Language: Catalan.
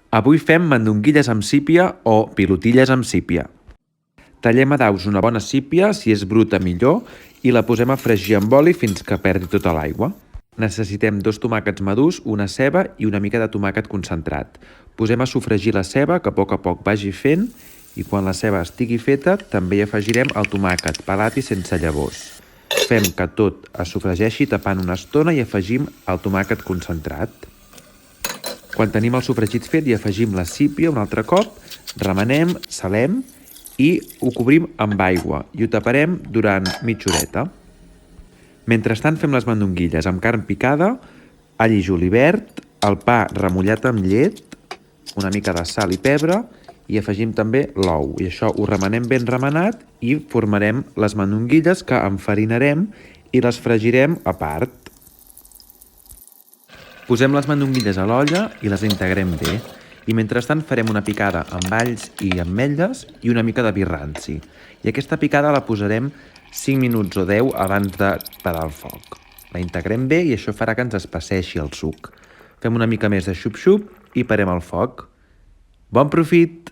Avui fem mandonguilles amb sípia o pilotilles amb sípia. Tallem a daus una bona sípia, si és bruta millor, i la posem a fregir amb oli fins que perdi tota l'aigua. Necessitem 2 tomàquets madurs, una ceba i una mica de tomàquet concentrat. Posem a sofregir la ceba, que a poc vagi fent, i quan la ceba estigui feta també hi afegirem el tomàquet pelat i sense llavors. Fem que tot es sofregeixi tapant una estona i afegim el tomàquet concentrat. Quan tenim el sofregit fet hi afegim la sípia un altre cop, remenem, salem i ho cobrim amb aigua i ho taparem durant mitja horeta. Mentrestant fem les mandonguilles amb carn picada, all i julivert, el pa remullat amb llet, una mica de sal i pebre i afegim també l'ou. I això ho remenem ben remenat i formarem les mandonguilles que enfarinarem i les fregirem a part. Posem les mandonguilles a l'olla i les integrem bé. I mentrestant farem una picada amb alls i ametlles i una mica de vi ranci. I aquesta picada la posarem 5 minuts o 10 abans de parar el foc. La integrem bé i això farà que ens espesseixi el suc. Fem una mica més de xup-xup i parem el foc. Bon profit!